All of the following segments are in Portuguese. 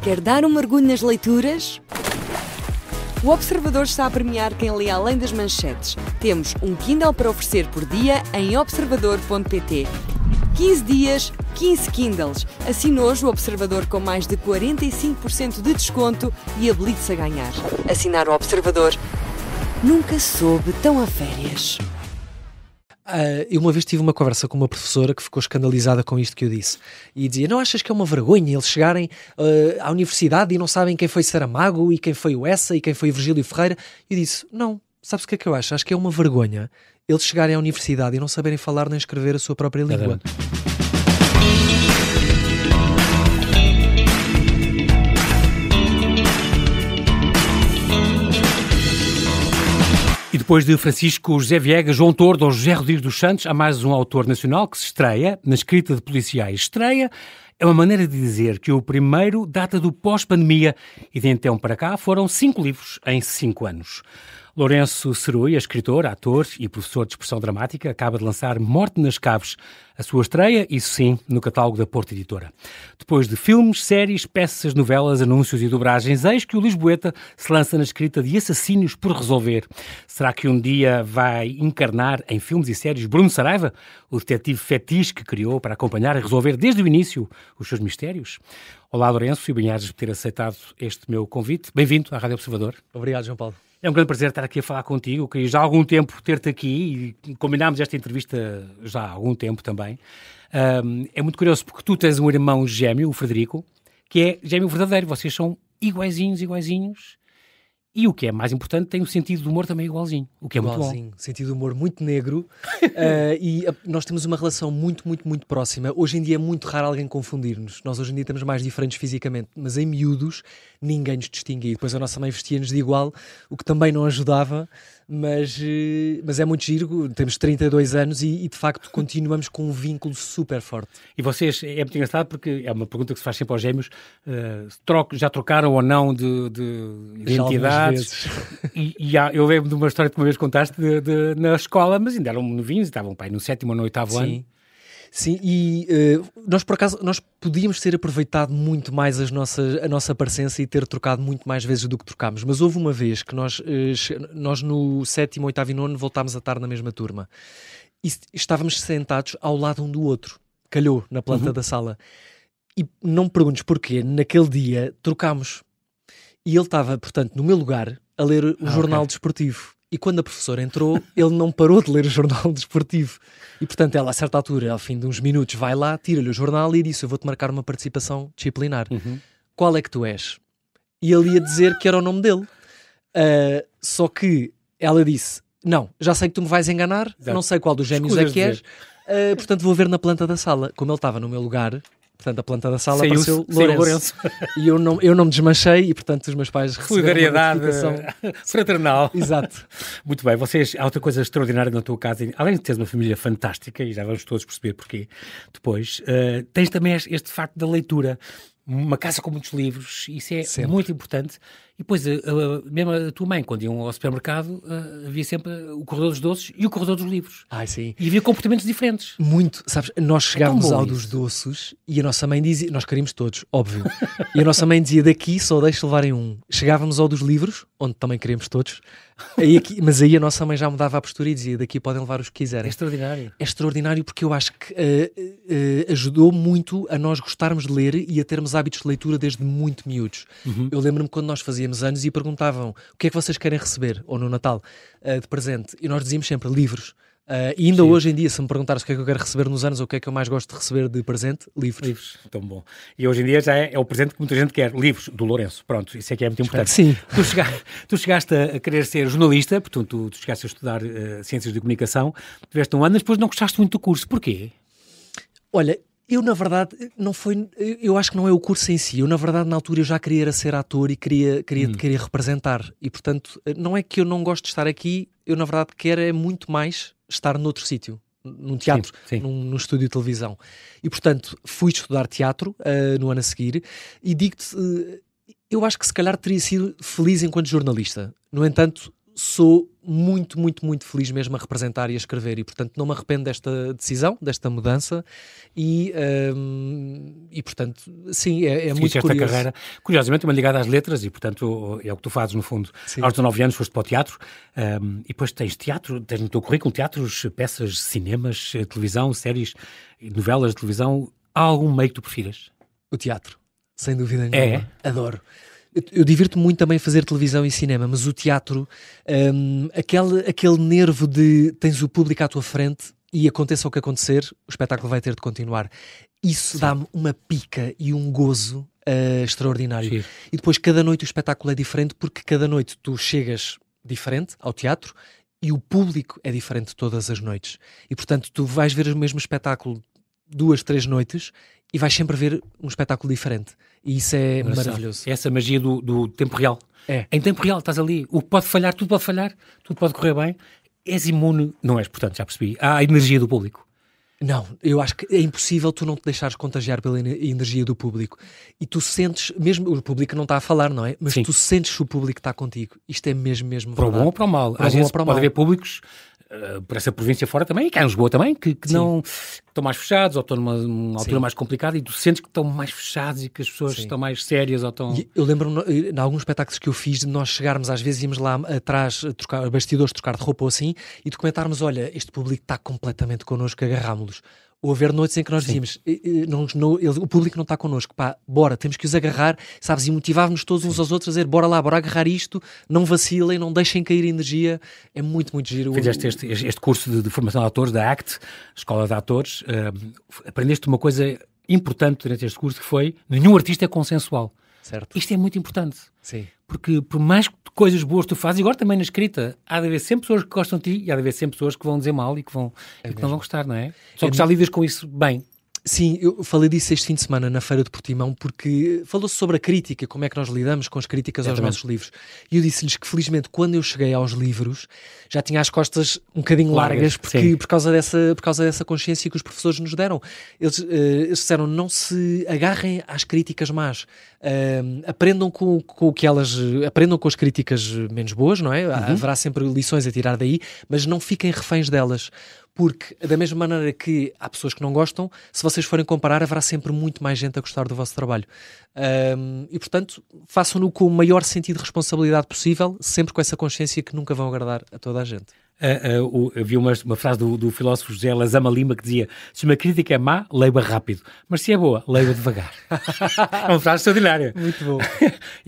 Quer dar um mergulho nas leituras? O Observador está a premiar quem lê além das manchetes. Temos um Kindle para oferecer por dia em observador.pt. 15 dias, 15 Kindles. Assine hoje o Observador com mais de 45% de desconto e habilite-se a ganhar. Assinar o Observador. Nunca soube tão a férias. Eu uma vez tive uma conversa com uma professora que ficou escandalizada com isto que eu disse e dizia, não achas que é uma vergonha eles chegarem à universidade e não sabem quem foi Saramago e quem foi o Essa e quem foi o Virgílio Ferreira? E eu disse, não, sabes o que é que eu acho? Acho que é uma vergonha eles chegarem à universidade e não saberem falar nem escrever a sua própria língua. E depois de Francisco José Viegas, João Tordo ou José Rodrigues dos Santos, há mais um autor nacional que se estreia na escrita de policiais. Estreia é uma maneira de dizer que o primeiro data do pós-pandemia e de então para cá foram 5 livros em 5 anos. Lourenço Serui, escritor, ator e professor de expressão dramática, acaba de lançar Morte nas Caves, a sua estreia, isso sim, no catálogo da Porta Editora. Depois de filmes, séries, peças, novelas, anúncios e dobragens, eis que o Lisboeta se lança na escrita de Assassínios por Resolver. Será que um dia vai encarnar em filmes e séries Bruno Saraiva, o detetive fetiche que criou para acompanhar e resolver desde o início os seus mistérios? Olá, Lourenço, e bem-ajas por ter aceitado este meu convite. Bem-vindo à Rádio Observador. Obrigado, João Paulo. É um grande prazer estar aqui a falar contigo. Queria já há algum tempo ter-te aqui e combinámos esta entrevista já há algum tempo também. É muito curioso porque tu tens um irmão gêmeo, o Frederico, que é gêmeo verdadeiro. Vocês são iguaizinhos. E o que é mais importante, tem um sentido de humor também igualzinho, o que é muito bom. Sentido de humor muito negro e nós temos uma relação muito próxima. Hoje em dia é muito raro alguém confundir-nos. Nós hoje em dia estamos mais diferentes fisicamente, mas em miúdos ninguém nos distinguia. Depois a nossa mãe vestia-nos de igual, o que também não ajudava, mas é muito giro. Temos 32 anos e de facto continuamos com um vínculo super forte. E vocês, é muito engraçado porque é uma pergunta que se faz sempre aos gêmeos, já trocaram ou não de identidade? Eu lembro de uma história que uma vez contaste na escola, mas ainda eram novinhos, estavam no 7º ou no 8º ano. Sim, e nós por acaso podíamos ter aproveitado muito mais a nossa parecença e ter trocado muito mais vezes do que trocámos, mas houve uma vez que nós no 7º, 8º e 9º voltámos a estar na mesma turma e estávamos sentados ao lado um do outro, calhou na planta da sala, e não me perguntes porquê, naquele dia trocámos. E ele estava, portanto, no meu lugar, a ler o jornal desportivo. E quando a professora entrou, ele não parou de ler o jornal desportivo. E, portanto, ela, a certa altura, ao fim de uns minutos, vai lá, tira-lhe o jornal e disse, eu vou-te marcar uma participação disciplinar. Qual é que tu és? E ele ia dizer que era o nome dele. Só que ela disse, não, já sei que tu me vais enganar, não sei qual dos gêmeos é que és, portanto vou ver na planta da sala. Como ele estava no meu lugar... Portanto, a planta da sala apareceu Lourenço. E eu não me desmanchei e, portanto, os meus pais receberam solidariedade uma fraternal. Exato. Muito bem. Há outra coisa extraordinária na tua casa. Além de teres uma família fantástica, e já vamos todos perceber porquê depois, tens também este facto da leitura. Uma casa com muitos livros, isso é sempre muito importante. E depois, mesmo a tua mãe, quando iam ao supermercado, havia sempre o corredor dos doces e o corredor dos livros. Sim. E havia comportamentos diferentes. Muito. Sabes, nós chegávamos ao dos doces e a nossa mãe dizia, nós queríamos todos, óbvio, e a nossa mãe dizia, daqui só deixe levarem um. Chegávamos ao dos livros, onde também queríamos todos, mas aí a nossa mãe já mudava a postura e dizia, daqui podem levar os que quiserem. É extraordinário. É extraordinário porque eu acho que ajudou muito a nós gostarmos de ler e a termos hábitos de leitura desde muito miúdos. Eu lembro-me quando nós fazíamos anos e perguntavam o que é que vocês querem receber, ou no Natal, de presente, e nós dizíamos sempre livros. E ainda hoje em dia, se me perguntares o que é que eu quero receber nos anos ou o que é que eu mais gosto de receber de presente, livros. Tão bom. E hoje em dia já é o presente que muita gente quer, livros do Lourenço. Pronto, isso é que é muito importante. Sim. Tu chegaste a querer ser jornalista, portanto tu chegaste a estudar Ciências de Comunicação, tiveste um ano, mas depois não gostaste muito do curso. Porquê? Olha, eu na verdade, eu acho que não é o curso em si. Eu na verdade na altura eu já queria ser ator e queria representar. E portanto, não é que eu não gosto de estar aqui, eu na verdade quero é muito mais estar noutro sítio, num teatro, num estúdio de televisão. E portanto fui estudar teatro no ano a seguir e digo-te, eu acho que se calhar teria sido feliz enquanto jornalista. No entanto, sou muito, muito, muito feliz mesmo a representar e a escrever e, portanto, não me arrependo desta decisão, desta mudança e portanto, sim, é muito esta curioso. Carreira, curiosamente, também ligada às letras e, portanto, é o que tu fazes, no fundo. Sim. Aos 19 anos foste para o teatro e depois tens teatro, tens no teu currículo teatros, peças, cinemas, televisão, séries, novelas de televisão. Há algum meio que tu prefiras? O teatro, sem dúvida nenhuma. Adoro. Eu divirto-me muito também a fazer televisão e cinema, mas o teatro, aquele nervo de tens o público à tua frente e aconteça o que acontecer, o espetáculo vai ter de continuar. Isso dá-me uma pica e um gozo extraordinário. Sim. E depois cada noite o espetáculo é diferente porque cada noite tu chegas diferente ao teatro e o público é diferente todas as noites. E portanto tu vais ver o mesmo espetáculo 2, 3 noites e vais sempre ver um espetáculo diferente. E isso é maravilhoso. Essa magia do tempo real. É. Em tempo real, estás ali. O que pode falhar, tudo pode correr bem. És imune, não és, portanto, já percebi. Há a energia do público. Não, eu acho que é impossível tu não te deixares contagiar pela energia do público. E tu sentes, mesmo o público não está a falar, não é? Mas Sim. tu sentes que o público está contigo. Isto é mesmo Para o bom ou para o mal. Às vezes pode haver públicos por essa província fora também, e cá em Lisboa também, que não estão mais fechados ou estão numa altura mais complicada e tu sentes que estão mais fechados e que as pessoas estão mais sérias ou estão... Eu lembro-me, em alguns espetáculos que eu fiz, de nós chegarmos, às vezes íamos lá atrás, bastidores, trocar de roupa ou assim, e documentarmos, olha, este público está completamente connosco, agarrámos-los. Ou haver noites em que nós dizíamos, o público não está connosco, pá, bora, temos que os agarrar, sabes, e motivávamos todos uns aos outros a dizer, bora lá, bora agarrar isto, não vacilem, não deixem cair energia, é muito, muito giro. Fizeste este curso de formação de atores, da ACT, Escola de Atores, aprendeste uma coisa importante durante este curso, que foi, nenhum artista é consensual. Certo. Isto é muito importante. Sim. Porque por mais coisas boas tu fazes, e agora também na escrita, há de haver sempre pessoas que gostam de ti e há de haver sempre pessoas que vão dizer mal e que não vão gostar, não é? Só que já lidas com isso bem. Sim, eu falei disso este fim de semana na Feira de Portimão porque falou-se sobre a crítica, como é que nós lidamos com as críticas aos nossos livros. E eu disse-lhes que felizmente quando eu cheguei aos livros já tinha as costas um bocadinho largas por causa dessa consciência que os professores nos deram. Eles disseram, não se agarrem às críticas más, aprendam com o que elas, aprendam com as críticas menos boas, não é? Haverá sempre lições a tirar daí, mas não fiquem reféns delas. Porque, da mesma maneira que há pessoas que não gostam, se vocês forem comparar, haverá sempre muito mais gente a gostar do vosso trabalho. E, portanto, façam-no com o maior sentido de responsabilidade possível, sempre com essa consciência que nunca vão agradar a toda a gente. Havia uma frase do filósofo José Lazama Lima que dizia, se uma crítica é má, leia rápido, mas se é boa, leia devagar. É uma frase extraordinária. Muito bom.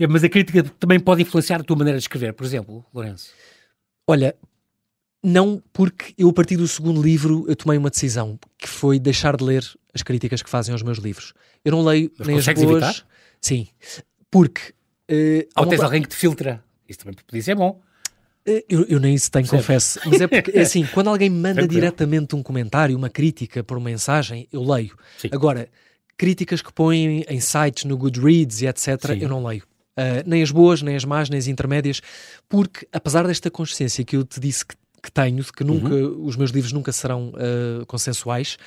Mas a crítica também pode influenciar a tua maneira de escrever, por exemplo, Lourenço? Olha... Não, porque eu a partir do segundo livro eu tomei uma decisão, que foi deixar de ler as críticas que fazem aos meus livros. Eu não leio nem as boas... evitar? Sim, porque... Ou tens alguém que te filtra. Isso também podia ser bom. Eu nem isso tenho, confesso. Mas é porque, assim, quando alguém me manda diretamente um comentário, uma crítica por mensagem, eu leio. Sim. Agora, críticas que põem em sites, no Goodreads e etc., eu não leio. Nem as boas, nem as más, nem as intermédias, porque, apesar desta consciência que eu te disse que tenho, de que nunca, os meus livros nunca serão consensuais,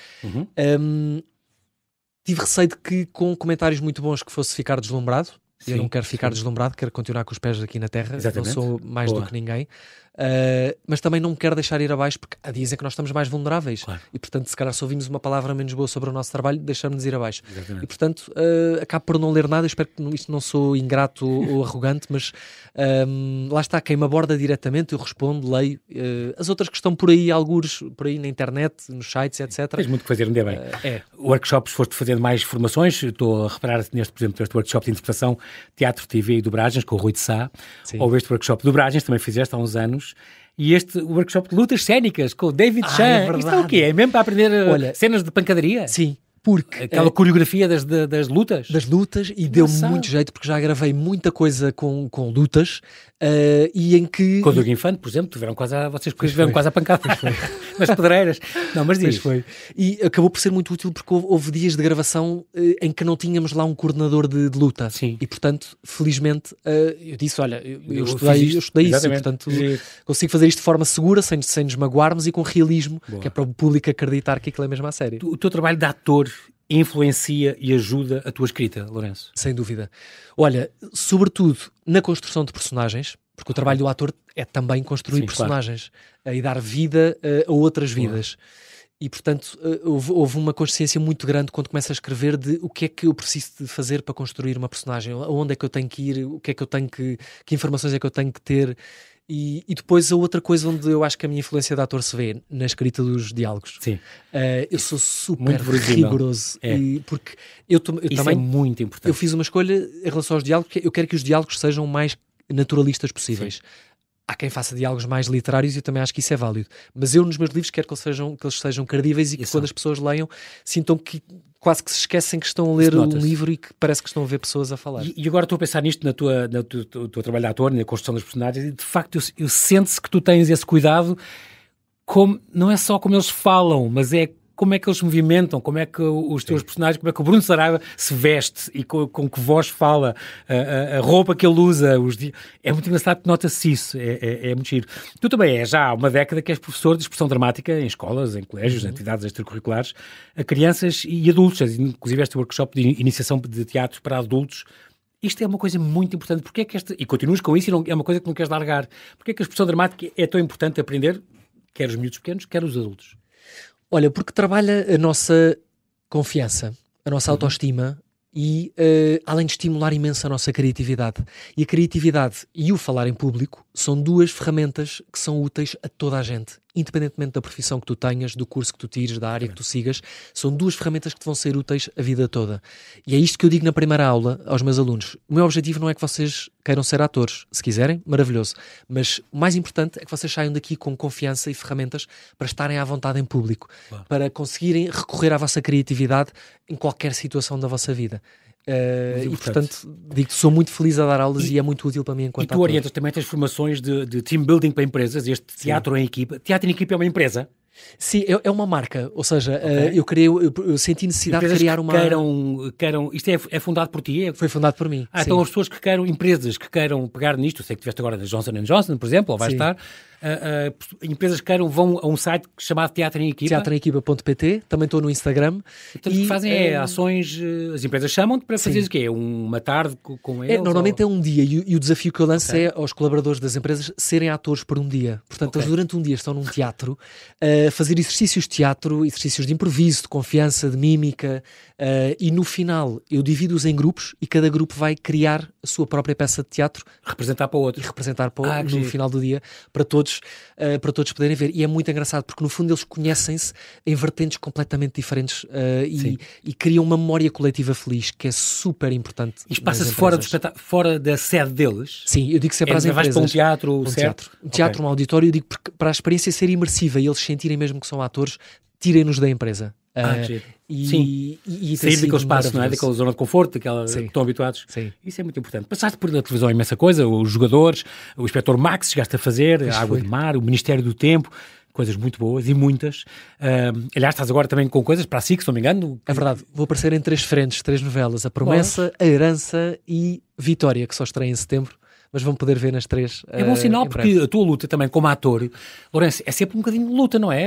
tive receio de que com comentários muito bons que fosse ficar deslumbrado. Eu não quero ficar deslumbrado, quero continuar com os pés aqui na terra. Exatamente. Não sou mais do que ninguém. Mas também não me quero deixar ir abaixo, porque há dias em que nós estamos mais vulneráveis. Claro. E, portanto, se calhar se ouvimos uma palavra menos boa sobre o nosso trabalho, deixamos-nos ir abaixo. Exatamente. E, portanto, acabo por não ler nada. Eu espero que isto não sou ingrato ou arrogante, mas lá está, quem me aborda diretamente, eu respondo, leio. As outras que estão por aí, algures por aí na internet, nos sites, etc. Tens muito que fazer, ainda bem. Workshops, foste fazendo mais formações. Estou a reparar, por exemplo, este workshop de interpretação, teatro, TV e dobragens, com o Rui de Sá. Ou este workshop de dobragens, também fizeste há uns anos. E este workshop de lutas cénicas com o David Chan. É isto é o quê? É mesmo para aprender cenas de pancadaria? Sim. Porque aquela coreografia das lutas? Das lutas, e deu-me muito jeito, porque já gravei muita coisa com lutas, e em que... Com o Diogo Infante, por exemplo, vocês tiveram quase a pancada nas pedreiras. Não, mas diz. Foi. E acabou por ser muito útil, porque houve dias de gravação em que não tínhamos lá um coordenador de luta. Sim. E, portanto, felizmente, eu disse, olha, eu estudei isso, e, portanto, consigo fazer isto de forma segura, sem nos magoarmos e com realismo, que é para o público acreditar que aquilo é mesmo a sério. O teu trabalho de ator influencia e ajuda a tua escrita, Lourenço? Sem dúvida. Olha, sobretudo na construção de personagens, Porque o trabalho do ator é também construir personagens e dar vida a outras vidas. E, portanto, houve uma consciência muito grande quando começo a escrever de o que é que eu preciso de fazer para construir uma personagem, aonde é que eu tenho que ir, o que é que eu tenho que informações é que eu tenho que ter. E depois a outra coisa onde eu acho que a minha influência de ator se vê na escrita dos diálogos. Sim. Eu sou super rigoroso. Porque eu também, é muito importante. Eu fiz uma escolha em relação aos diálogos, que eu quero que os diálogos sejam o mais naturalistas possíveis. Sim. Há quem faça diálogos mais literários e eu também acho que isso é válido. Mas eu, nos meus livros, quero que eles sejam credíveis e que quando as pessoas leiam, sintam que quase que se esquecem que estão a ler um livro e que parece que estão a ver pessoas a falar. E agora estou a pensar nisto no teu trabalho de ator, na construção dos personagens, e de facto eu sento-se que tu tens esse cuidado, não é só como eles falam, mas é como é que eles se movimentam, como é que os teus personagens, como é que o Bruno Saraiva se veste e com que voz fala, a roupa que ele usa. É muito engraçado que nota-se isso, é muito giro. Tu também já há uma década que és professor de expressão dramática em escolas, em colégios, em atividades extracurriculares, a crianças e adultos, inclusive este workshop de iniciação de teatro para adultos. Isto é uma coisa muito importante. Porque é que e continuas com isso e é uma coisa que não queres largar. Porque é que a expressão dramática é tão importante aprender, quer os miúdos pequenos, quer os adultos? Olha, porque trabalha a nossa confiança, a nossa autoestima e, além de estimular imenso a nossa criatividade. E a criatividade e o falar em público são duas ferramentas que são úteis a toda a gente. Independentemente da profissão que tu tenhas, do curso que tu tires, da área que tu sigas, são duas ferramentas que te vão ser úteis a vida toda. E é isto que eu digo na primeira aula aos meus alunos. O meu objetivo não é que vocês queiram ser atores. Se quiserem, maravilhoso. Mas o mais importante é que vocês saiam daqui com confiança e ferramentas para estarem à vontade em público, para conseguirem recorrer à vossa criatividade em qualquer situação da vossa vida. E portanto, digo que sou muito feliz a dar aulas e é muito útil para mim enquanto ator. E tu orientas também as formações de team building para empresas, este teatro em equipa. Teatro em equipa é uma empresa? Sim, é uma marca, ou seja, eu senti necessidade empresas de criar uma... queiram, isto é fundado por ti? Foi fundado por mim. Então as pessoas que queiram, empresas que queiram pegar nisto, eu sei que estiveste agora da Johnson & Johnson, por exemplo, ou vai estar, empresas que queiram vão a um site chamado Teatro em Equipa. Teatroemequipa.pt, também estou no Instagram. Portanto, o que fazem ações, as empresas chamam-te para fazer o quê? Uma tarde com eles? Normalmente é um dia e o desafio que eu lanço é aos colaboradores das empresas serem atores por um dia. Portanto, eles durante um dia estão num teatro a fazer exercícios de teatro, exercícios de improviso, de confiança, de mímica, e no final eu divido-os em grupos e cada grupo vai criar a sua própria peça de teatro. Representar para outros. E representar para no final do dia para todos poderem ver. E é muito engraçado porque no fundo eles conhecem-se em vertentes completamente diferentes e criam uma memória coletiva feliz, que é super importante. Isto passa-se fora da sede deles? Sim, eu digo sempre às empresas. Vais para um teatro, certo? Um teatro, um auditório, eu digo porque para a experiência ser imersiva e eles sentirem mesmo que são atores, tirem-nos da empresa. Sim. Sair daquele espaço, não é? Daquela zona de conforto, daquela que estão habituados. Sim. Isso é muito importante. Passaste por na televisão imensa coisa, os jogadores, o Inspector Max chegaste a fazer, a Água de Mar, o Ministério do Tempo, coisas muito boas e muitas. Aliás, estás agora também com coisas para a SIC, se não me engano. É verdade, vou aparecer em 3 frentes, 3 novelas, A Promessa, A Herança e Vitória, que só estreia em setembro. Mas vão poder ver nas 3. É bom sinal porque a tua luta também como ator, Lourenço, é sempre um bocadinho de luta, não é?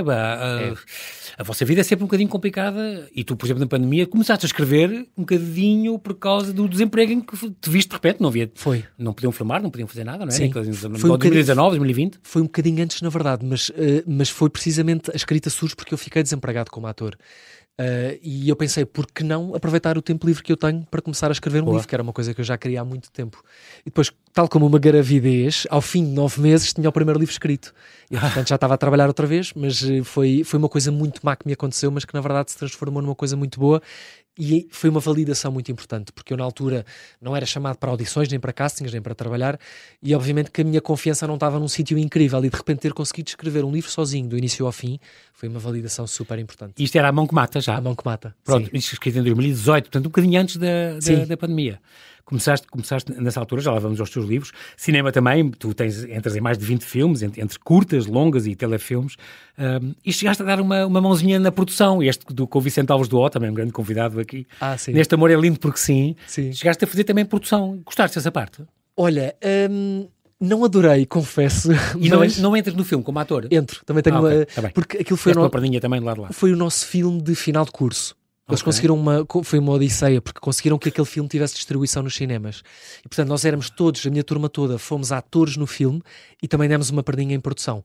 A vossa vida é sempre um bocadinho complicada e tu, por exemplo, na pandemia, começaste a escrever um bocadinho por causa do desemprego em que te viste de repente, não havia... Foi. Não podiam filmar, não podiam fazer nada, não é? Sim. Foi 2019, 2020? Foi um bocadinho antes, na verdade, mas foi precisamente a escrita surge porque eu fiquei desempregado como ator. E eu pensei, por que não aproveitar o tempo livre que eu tenho para começar a escrever um livro, que era uma coisa que eu já queria há muito tempo. E depois, tal como uma gravidez, ao fim de 9 meses tinha o primeiro livro escrito. E portanto já estava a trabalhar outra vez, mas foi uma coisa muito má que me aconteceu, mas que na verdade se transformou numa coisa muito boa. E foi uma validação muito importante, porque eu na altura não era chamado para audições, nem para castings, nem para trabalhar, e obviamente que a minha confiança não estava num sítio incrível, e de repente ter conseguido escrever um livro sozinho, do início ao fim, foi uma validação super importante. Isto era A Mão que Mata já? A Mão que Mata. Pronto, isto escrito em 2018, portanto um bocadinho antes da pandemia. Começaste nessa altura, já lá vamos aos teus livros. Cinema também, tu entras em mais de 20 filmes, entre curtas, longas e telefilmes. E chegaste a dar uma mãozinha na produção, com o Vicente Alves do O, também um grande convidado aqui. Sim. Neste Amor é Lindo Porque Sim. Sim. Chegaste a fazer também produção. Gostaste dessa parte? Olha, não adorei, confesso. E não entras no filme como ator? Entro, também tenho tá bem. porque aquilo foi uma perninha também do lado de lá. Foi o nosso filme de final de curso. Eles conseguiram foi uma odisseia, porque conseguiram que aquele filme tivesse distribuição nos cinemas. E, portanto, nós éramos todos, a minha turma toda, fomos atores no filme e também demos uma perdinha em produção.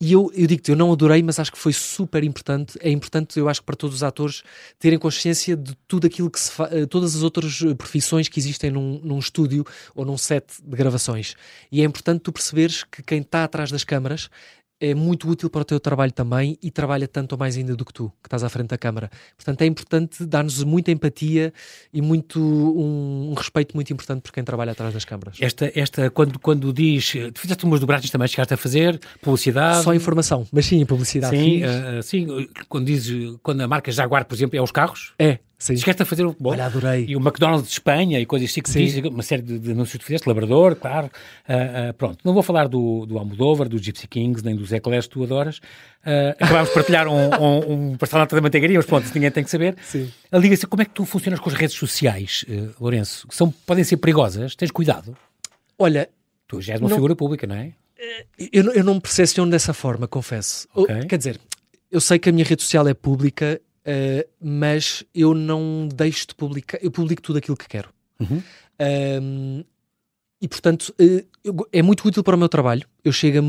E eu digo-te, eu não adorei, mas acho que foi super importante. É importante, eu acho que para todos os atores terem consciência de tudo aquilo que se faz, todas as outras profissões que existem num estúdio ou num set de gravações. E é importante tu perceberes que quem está atrás das câmaras é muito útil para o teu trabalho também e trabalha tanto ou mais ainda do que tu, que estás à frente da câmara. Portanto, é importante dar-nos muita empatia e um respeito muito importante por quem trabalha atrás das câmaras. Quando diz... Tu fizeste umas dobragens também, chegaste a fazer publicidade... Só informação, mas sim, publicidade. Sim, quando a marca Jaguar, por exemplo, é os carros... Sim. Chegaste a fazer o futebol. Olha, adorei. E o McDonald's de Espanha e coisas assim que diz, uma série de anúncios que fizeste, Labrador, claro. Pronto, não vou falar do Almodóvar, do Gypsy Kings, nem dos Eclairs que tu adoras. Acabámos de partilhar um pastelão da manteigaria, mas pronto, isso ninguém tem que saber. Sim. Liga-se, como é que tu funcionas com as redes sociais, Lourenço? Podem ser perigosas? Tens cuidado? Olha... Tu já és uma figura pública, não é? Eu não me percepciono dessa forma, confesso. Okay. Quer dizer, eu sei que a minha rede social é pública, mas eu não deixo de publicar, eu publico tudo aquilo que quero. E portanto é muito útil para o meu trabalho. Eu chego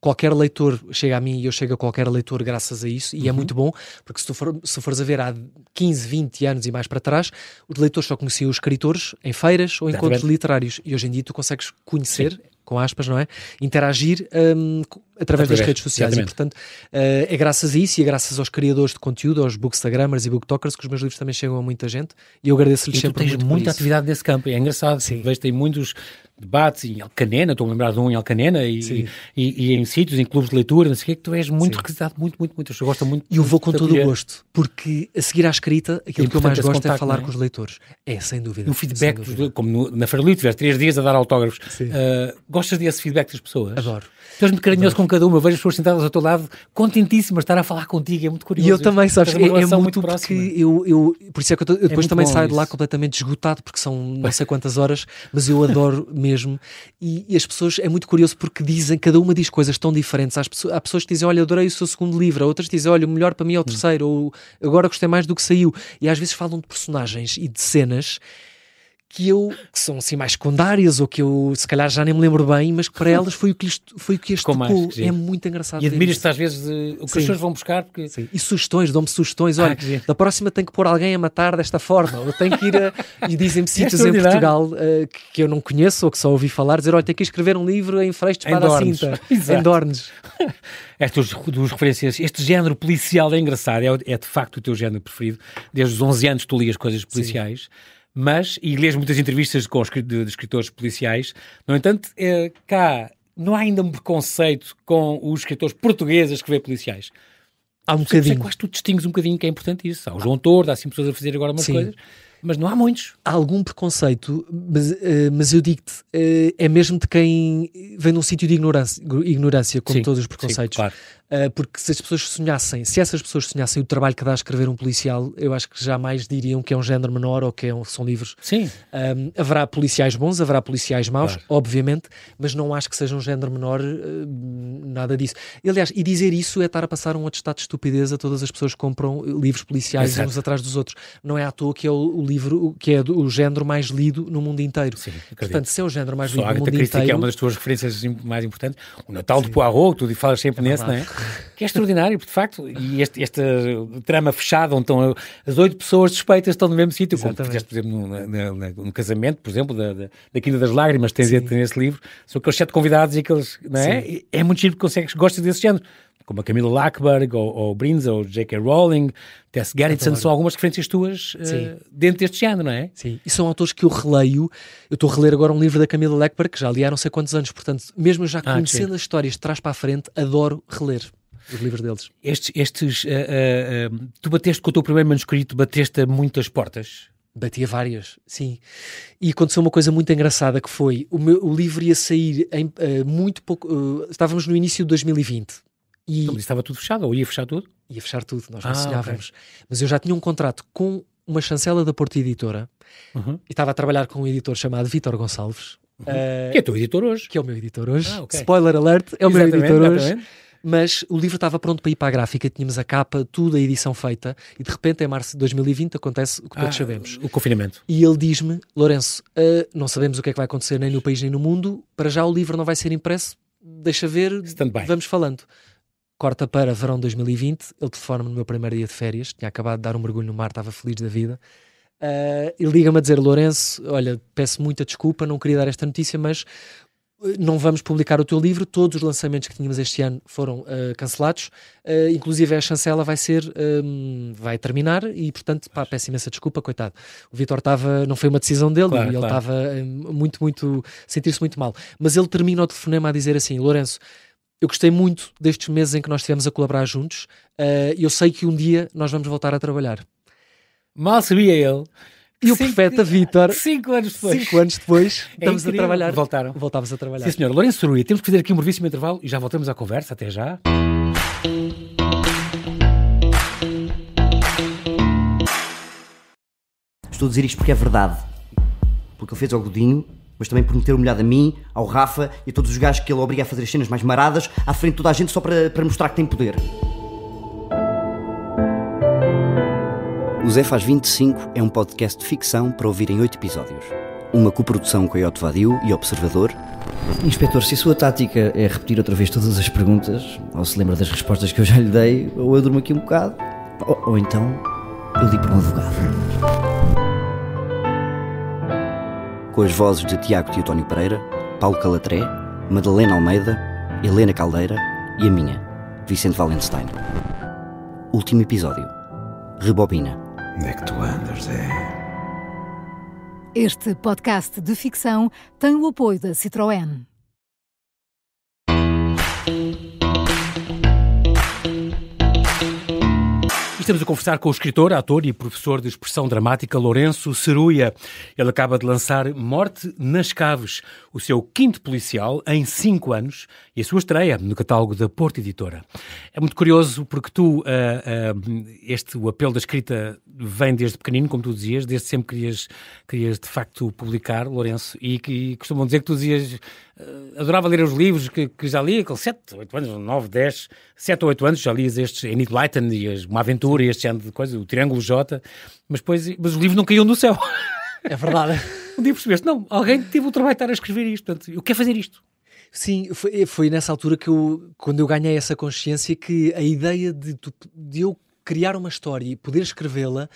qualquer leitor chega a mim e eu chego a qualquer leitor graças a isso, e é muito bom, porque se fores a ver há 15, 20 anos e mais para trás, os leitores só conheciam os escritores em feiras ou encontros literários, e hoje em dia tu consegues conhecer, com aspas, não é? Interagir através das redes sociais. Exatamente. E, portanto, é graças a isso e é graças aos criadores de conteúdo, aos bookstagrammers e booktokers, que os meus livros também chegam a muita gente, e eu agradeço-lhes sempre muito. E tu tens muita atividade nesse campo, é engraçado. Vejo, tem muitos debates em Alcanena, estou a lembrar de um em Alcanena, e em sítios, em clubes de leitura, não sei o que tu és muito requisitado, muito. Eu gosto muito. E eu vou com todo o gosto, porque a seguir à escrita, aquilo que eu mais gosto é falar com os leitores. Sem dúvida. O feedback, como na Feira Livre, tiveste 3 dias a dar autógrafos. Gostas desse feedback das pessoas? Adoro. Tu és muito carinhoso com cada uma, eu vejo as pessoas sentadas ao teu lado, contentíssimas de estar a falar contigo, é muito curioso. E eu também, sabes, é muito próxima. Porque por isso é que eu depois também saio de lá completamente esgotado, porque são não sei quantas horas, mas eu adoro mesmo. E as pessoas, é muito curioso porque cada uma diz coisas tão diferentes. Há pessoas que dizem, olha, adorei o seu segundo livro, outras dizem, olha, o melhor para mim é o terceiro, ou agora gostei mais do que saiu. E às vezes falam de personagens e de cenas que são assim mais secundárias, ou que eu se calhar já nem me lembro bem, mas que para elas foi o que as tocou. É muito engraçado. E admiras-te às vezes o que as pessoas vão buscar. Porque... E sugestões, dão-me sugestões. Olha, da próxima tem que pôr alguém a matar desta forma, ou tem que ir e dizem-me sítios em Portugal que eu não conheço, ou que só ouvi falar, dizer, olha, tem que escrever um livro em Freixo de Espada à Cinta, em Dornes. Dos referências, este género policial é engraçado, é de facto o teu género preferido. Desde os 11 anos tu lias coisas policiais. E lês muitas entrevistas de escritores policiais. No entanto, cá não há ainda um preconceito com os escritores portugueses a escrever policiais. Há um bocadinho. Quase tu distingues um bocadinho que é importante isso. Há o João Tordo, há assim pessoas a fazer agora umas coisas, mas não há muitos. Há algum preconceito, mas eu digo-te, é mesmo de quem vem de um sítio de ignorância, como todos os preconceitos. Claro. Porque se essas pessoas sonhassem o trabalho que dá a escrever um policial, eu acho que jamais diriam que é um género menor ou que são livros. Haverá policiais bons, haverá policiais maus, obviamente, mas não acho que seja um género menor, nada disso. Aliás, e dizer isso é estar a passar um atestado de estupidez a todas as pessoas que compram livros policiais uns atrás dos outros. Não é à toa que é o livro que é o género mais lido no mundo inteiro. Portanto, se é o género mais lido no mundo inteiro... que é uma das tuas referências mais importantes. O Natal de Poirot, tu falas sempre nesse, não é? Que é extraordinário, de facto, e esta trama fechada, onde estão as 8 pessoas suspeitas estão no mesmo sítio, como fizeste, por exemplo, no casamento, por exemplo, da Quinta das Lágrimas, tens nesse livro, são aqueles 7 convidados e aqueles, não é? É muito giro que gostas desse género, como a Camila Lackberg, ou Brinza, ou J.K. Rowling, Tess Gerritsen, são algumas referências tuas dentro deste género, não é? Sim, e são autores que eu releio. Eu estou a reler agora um livro da Camila Lackberg, que já li há não sei quantos anos, portanto, mesmo já conhecendo as histórias de trás para a frente, adoro reler os livros deles. Tu bateste com o teu primeiro manuscrito, bateste a muitas portas? Batia várias, sim. E aconteceu uma coisa muito engraçada, que foi, o livro ia sair em muito pouco... estávamos no início de 2020. Então, estava tudo fechado, ou ia fechar tudo? Ia fechar tudo, nós não sonhávamos. Okay. Mas eu já tinha um contrato com uma chancela da Porto Editora, e estava a trabalhar com um editor chamado Vítor Gonçalves. Que é o teu editor hoje. Que é o meu editor hoje. Okay. Spoiler alert, é o meu editor hoje. Mas o livro estava pronto para ir para a gráfica, tínhamos a capa, tudo, a edição feita, e de repente, em março de 2020, acontece o que todos sabemos. O confinamento. E ele diz-me, Lourenço, não sabemos o que é que vai acontecer nem no país nem no mundo, para já o livro não vai ser impresso, deixa ver, vamos falando. Corta para verão 2020, ele telefona-me no meu primeiro dia de férias, tinha acabado de dar um mergulho no mar, estava feliz da vida. Ele liga-me a dizer, Lourenço, olha, peço muita desculpa, não queria dar esta notícia, mas não vamos publicar o teu livro, todos os lançamentos que tínhamos este ano foram cancelados, inclusive a chancela vai terminar e, portanto, peço imensa desculpa, coitado. O Vítor não foi uma decisão dele, e ele estava sentir-se muito mal. Mas ele termina o telefonema a dizer assim, Lourenço, eu gostei muito destes meses em que nós estivemos a colaborar juntos, e eu sei que um dia nós vamos voltar a trabalhar. Mal sabia ele. E o profeta Vítor, 5 anos depois, estamos a trabalhar. Voltámos a trabalhar. Sim, senhor. Lourenço Serúia, temos que fazer aqui um brevíssimo intervalo e já voltamos à conversa. Até já. Estou a dizer isto porque é verdade. Porque ele fez ao Godinho, mas também por me ter humilhado a mim, ao Rafa e a todos os gajos que ele obriga a fazer as cenas mais maradas à frente de toda a gente só para mostrar que tem poder. O Zé Faz 25 é um podcast de ficção para ouvir em 8 episódios. Uma coprodução com a Ioto Vadio e Observador. Inspetor, se a sua tática é repetir outra vez todas as perguntas, ou se lembra das respostas que eu já lhe dei, ou eu durmo aqui um bocado, ou então eu ligo para um advogado. Com as vozes de Tiago Teotónio Pereira, Paulo Calatré, Madalena Almeida, Helena Caldeira e a minha, Vicente Valenstein. Último episódio. Rebobina. Onde é que tu andas, Zé? Este podcast de ficção tem o apoio da Citroën. Estamos a conversar com o escritor, ator e professor de expressão dramática Lourenço Serúia. Ele acaba de lançar Morte nas Caves, o seu quinto policial em 5 anos e a sua estreia no catálogo da Porto Editora. É muito curioso porque o apelo da escrita vem desde pequenino, como tu dizias, desde sempre querias de facto publicar, Lourenço, e costumam dizer que tu dizias... adorava ler os livros que já li, com 7, 8 anos, 9, 10, 7 ou 8 anos, já lias estes Enid Blyton e Uma Aventura e este género de coisa, o Triângulo J, mas os livros não caíam do céu. É verdade. Um dia percebeste, não, alguém teve o trabalho de estar a escrever isto, portanto, eu quero fazer isto. Sim, foi nessa altura que quando eu ganhei essa consciência, que a ideia de eu criar uma história e poder escrevê-la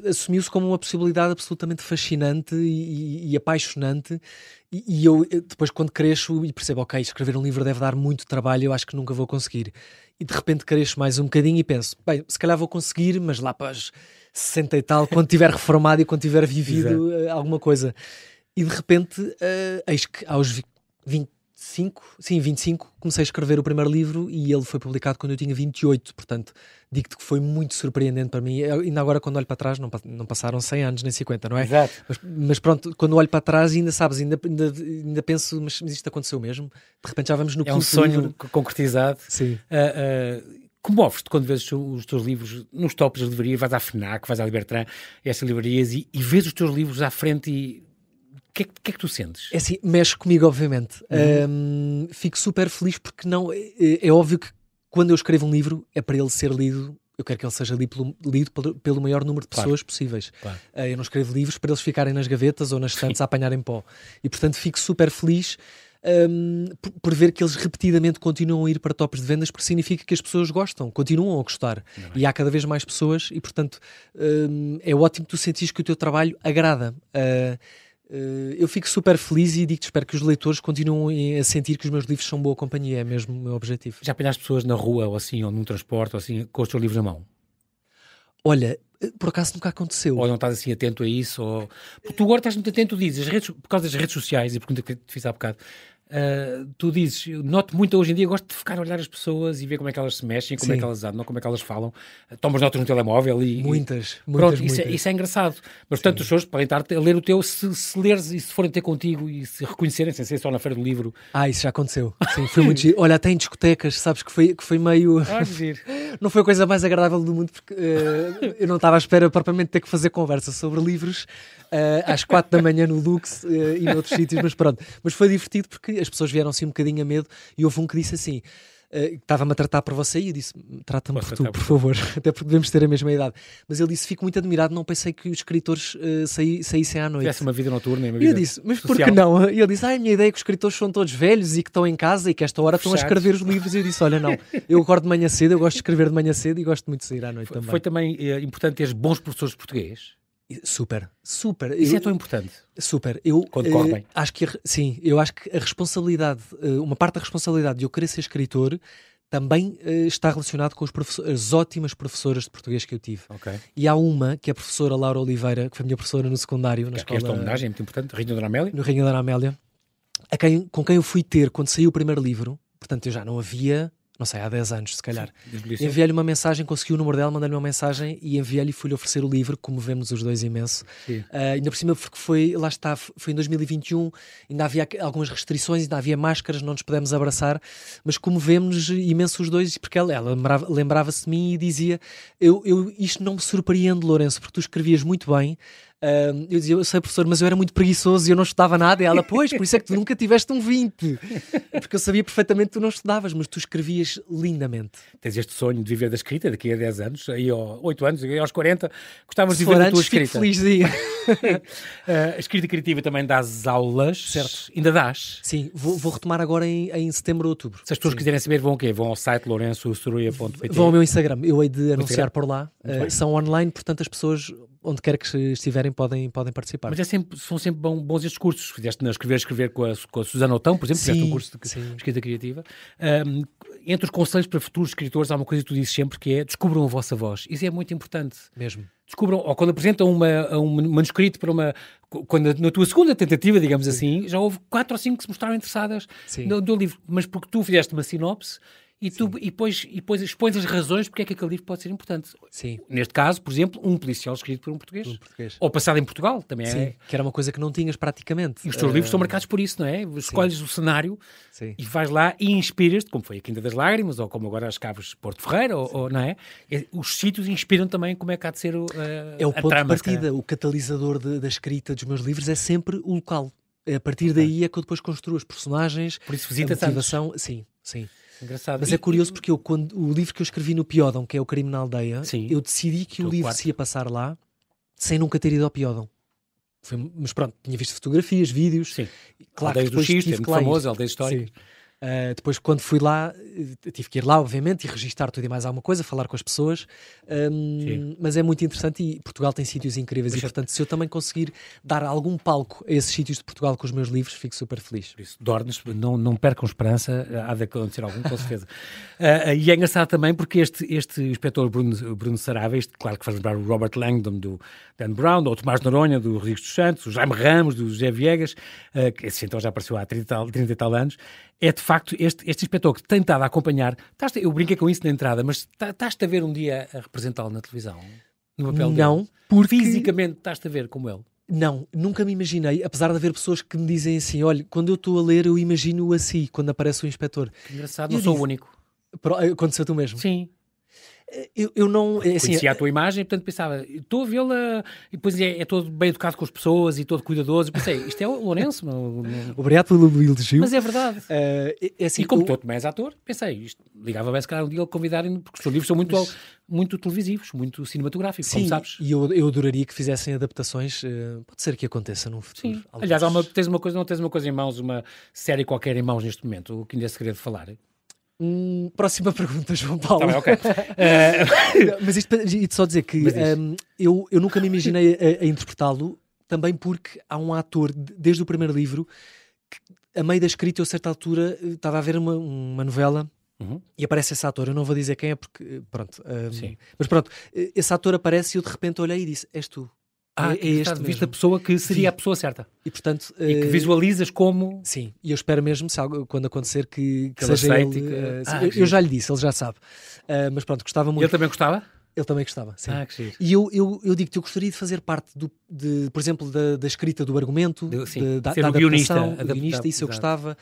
assumiu-se como uma possibilidade absolutamente fascinante e apaixonante. E eu, depois, quando cresço e percebo, ok, escrever um livro deve dar muito trabalho, eu acho que nunca vou conseguir. E de repente cresço mais um bocadinho e penso, bem, se calhar vou conseguir, mas lá para as 60 e tal, quando tiver reformado e quando tiver vivido alguma coisa. E de repente, eis que aos 25, comecei a escrever o primeiro livro e ele foi publicado quando eu tinha 28, portanto, digo-te que foi muito surpreendente para mim. Ainda agora, quando olho para trás, não passaram 100 anos, nem 50, não é? Exato. Mas pronto, quando olho para trás, ainda sabes, ainda penso, mas isto aconteceu mesmo? De repente já vamos no quinto livro. É um sonho concretizado. Sim. Comoves-te quando vês os teus livros nos tops das livrarias, vais à FNAC, vais à Libertran, estas livrarias, e vês os teus livros à frente e... O que é que tu sentes? É assim, mexe comigo, obviamente. Fico super feliz porque é óbvio que quando eu escrevo um livro é para ele ser lido, eu quero que ele seja lido pelo maior número de pessoas possíveis. Claro. Eu não escrevo livros para eles ficarem nas gavetas ou nas estantes a apanharem pó. E portanto fico super feliz por ver que eles repetidamente continuam a ir para tops de vendas, porque significa que as pessoas gostam, continuam a gostar. E há cada vez mais pessoas e portanto é ótimo que tu sentires que o teu trabalho agrada. Eu fico super feliz e digo-te, espero que os leitores continuem a sentir que os meus livros são boa companhia, é mesmo o meu objetivo. Já apanhaste pessoas na rua ou assim, ou num transporte, ou assim, com os teus livros na mão? Olha, por acaso nunca aconteceu. Ou não estás assim atento a isso? Ou... Porque tu agora estás muito atento, tu dizes, por causa das redes sociais, e a pergunta que te fiz há bocado, tu dizes, eu noto muito hoje em dia, gosto de ficar a olhar as pessoas e ver como é que elas se mexem, como é que elas andam, como é que elas falam, tomas notas no telemóvel e... Muitas. Isso é engraçado. Mas portanto, as pessoas podem estar a ler o teu, se leres e se forem ter contigo e se reconhecerem, sem ser só na feira do livro. Isso já aconteceu. Sim, foi muito giro. Olha, até em discotecas, sabes que foi meio... Não foi a coisa mais agradável do mundo, porque eu não estava à espera propriamente de ter que fazer conversa sobre livros às 4 da manhã no Lux e noutros sítios, mas pronto. Mas foi divertido porque as pessoas vieram assim um bocadinho a medo e houve um que disse assim, estava-me a tratar por você e eu disse, trata-me por tu, por favor, até porque devemos ter a mesma idade. Mas ele disse, fico muito admirado, não pensei que os escritores saíssem à noite. Tivesse uma vida noturna e uma E vida eu disse, mas social. por que não? E ele disse, a minha ideia é que os escritores são todos velhos e que estão em casa e que esta hora estão a escrever os livros. E eu disse, olha, não, eu acordo de manhã cedo, eu gosto de escrever de manhã cedo e gosto muito de sair à noite também. Foi também importante teres bons professores de português? Super. Isso é tão importante. Super. Quando corre bem. Acho que, sim, eu acho que a responsabilidade, uma parte da responsabilidade de eu querer ser escritor também está relacionado com as ótimas professoras de português que eu tive. Okay. E há uma, que é a professora Laura Oliveira, que foi a minha professora no secundário, na escola... Esta homenagem é muito importante, Rainha Dona Amélia. No Rainha Dona Amélia, com quem eu fui ter quando saiu o primeiro livro, portanto eu já não havia... não sei, há 10 anos, se calhar. Enviei-lhe uma mensagem, consegui o número dela, mandei-lhe uma mensagem e enviei-lhe e fui-lhe oferecer o livro, comovemos os dois imenso. Ainda por cima, porque foi em 2021, ainda havia algumas restrições, ainda havia máscaras, não nos pudemos abraçar, mas comovemos imenso os dois, porque ela lembrava-se de mim e dizia, isto não me surpreende, Lourenço, porque tu escrevias muito bem. Eu dizia, eu sei, professor, mas eu era muito preguiçoso e eu não estudava nada. E ela, pois, por isso é que tu nunca tiveste um 20. Porque eu sabia perfeitamente que tu não estudavas, mas tu escrevias lindamente. Tens este sonho de viver da escrita daqui a 10 anos, aí aos 8 anos, aí aos 40, gostavas de viver da tua escrita. Feliz dia. A escrita criativa também dás aulas. Certo. Ainda dás? Sim, vou retomar agora em setembro ou outubro. Se as pessoas quiserem saber, vão o quê? Vão ao site lourençosoroia.pt? Vão ao meu Instagram, eu hei de anunciar por lá. São online, portanto as pessoas, onde quer que estiverem, podem participar. Mas são sempre bons estes cursos. Fizeste na escrever com a Susana Otão, por exemplo, fizeste um curso de escrita criativa. Entre os conselhos para futuros escritores, há uma coisa que tu dizes sempre que é descubram a vossa voz. Isso é muito importante. Mesmo. Descubram, ou quando apresentam um manuscrito para quando na tua segunda tentativa, digamos assim, já houve 4 ou 5 que se mostraram interessadas no livro. Mas porque tu fizeste uma sinopse e depois expões as razões porque é que aquele livro pode ser importante. Sim. Neste caso, por exemplo, um policial escrito por um português. Ou passado em Portugal, também é. Que era uma coisa que não tinhas praticamente. E os teus livros são marcados por isso, não é? Escolhes o cenário e vais lá e inspiras-te, como foi a Quinta das Lágrimas, ou como agora as Caves de Porto Ferreira, ou não é? Os sítios inspiram também como é que há de ser é o ponto de partida, o catalisador da escrita dos meus livros é sempre o local. A partir daí é que eu depois construo os personagens, por isso visita a motivação. Sim. Engraçado. Mas é curioso porque quando o livro que eu escrevi no Piódão, que é o Crime na Aldeia, eu decidi que o livro se ia passar lá sem nunca ter ido ao Piódão. Mas pronto, tinha visto fotografias, vídeos. Sim. Claro, Aldeias do Xisto, é muito famoso, Aldeias Históricas. Depois, quando fui lá, tive que ir lá, obviamente, e registar tudo e mais alguma coisa, falar com as pessoas. Mas é muito interessante e Portugal tem sítios incríveis. E, portanto, se eu também conseguir dar algum palco a esses sítios de Portugal com os meus livros, fico super feliz. Por isso, Dornes, não percam esperança, há de acontecer algum, com certeza. E é engraçado também porque este inspetor Bruno Saraiva, claro que faz lembrar o Robert Langdon do Dan Brown, ou o Tomás Noronha do Rodrigues dos Santos, o Jaime Ramos do José Viegas, que esse então já apareceu há 30 e tal anos. É de facto este inspetor que tem estado a acompanhar. Eu brinquei com isso na entrada, mas estás-te a ver um dia a representá-lo na televisão? No papel dele? Não, porque... Fisicamente estás-te a ver como ele? Não, nunca me imaginei, apesar de haver pessoas que me dizem assim, olha, quando eu estou a ler eu imagino-o assim, quando aparece o inspetor. Que engraçado, não sou o único. Aconteceu tu mesmo? Sim. Eu não... Assim, conhecia a tua imagem, portanto pensava, estou a vê-la, e depois é todo bem educado com as pessoas e todo cuidadoso, e pensei, isto é o Lourenço. Obrigado pelo elogio. Mas é verdade. Assim, e como tu também és ator, pensei, isto ligava bem se calhar um dia convidarem, porque os teus livros são muito televisivos, muito cinematográficos, como sabes. E eu adoraria que fizessem adaptações, pode ser que aconteça num futuro. Sim. Aliás, não tens uma coisa em mãos, uma série qualquer em mãos neste momento, o que ainda é segredo de falar. Próxima pergunta, João Paulo. Tá bem, ok. Mas isto só dizer que eu nunca me imaginei a interpretá-lo, também porque há um ator, desde o primeiro livro, que a meio da escrita, eu a certa altura, estava a ver uma novela e aparece esse ator. Eu não vou dizer quem é, porque pronto. Mas pronto, esse ator aparece e eu de repente olhei e disse, és tu. Viste a pessoa que seria a pessoa certa. E, portanto, e que visualizas como... Sim, e eu espero mesmo, quando acontecer, que seja aceite, ele... eu já lhe disse, ele já sabe. Mas pronto, gostava muito. Ele também gostava? Ele também gostava, sim. Que giro. E eu digo-te, eu gostaria de fazer parte, por exemplo, da escrita do argumento, da adaptação, o guionista, isso eu gostava.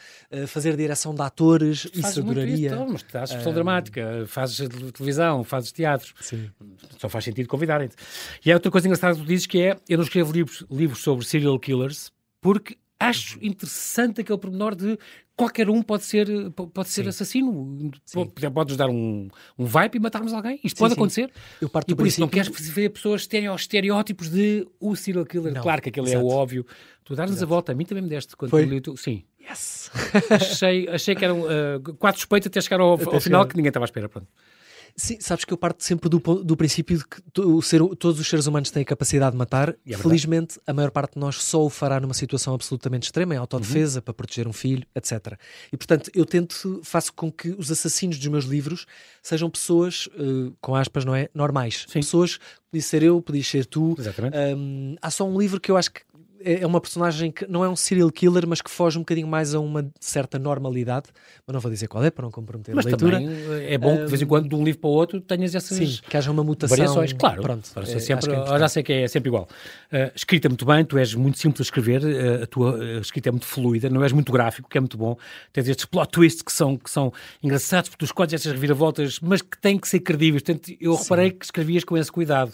Fazer direção de atores, isso adoraria. Mas tu fazes expressão dramática, fazes televisão, fazes teatro. Sim. Só faz sentido convidarem-te. E há outra coisa engraçada que tu dizes que é, eu não escrevo livros sobre serial killers, porque acho interessante aquele pormenor de qualquer um pode ser assassino. Podes dar um vibe e matarmos alguém. Isto pode acontecer. Eu parto e por isso não princípio... queres ver pessoas terem os estereótipos de o serial killer. Não. Claro que aquele é o óbvio. Tu dás-nos a volta. A mim também me deste. Quando Foi? li tu... Sim. Yes! Achei que eram 4 suspeitos até chegar ao final que ninguém estava à espera. Pronto. Sim, sabes que eu parto sempre do princípio de que todos os seres humanos têm a capacidade de matar. Felizmente, a maior parte de nós só o fará numa situação absolutamente extrema, em autodefesa, para proteger um filho, etc. E, portanto, faço com que os assassinos dos meus livros sejam pessoas, com aspas, não é? Normais. Sim. Pessoas, podia ser eu, podia ser tu. Exatamente. Há só um livro que eu acho que é uma personagem que não é um serial killer, mas que foge um bocadinho mais a uma certa normalidade. Mas não vou dizer qual é, para não comprometer a leitura. Mas também é bom que de vez em quando, de um livro para o outro, tenhas essas que haja uma mutação. variações. Claro, Pronto, para ser sempre, acho que é já sei que é sempre igual. Escrita muito bem, tu és muito simples a escrever, a tua escrita é muito fluida, não és muito gráfico, que é muito bom. Tens estes plot twists que são engraçados, porque tu escolhes estas reviravoltas, mas que têm que ser credíveis. Portanto, eu reparei que escrevias com esse cuidado.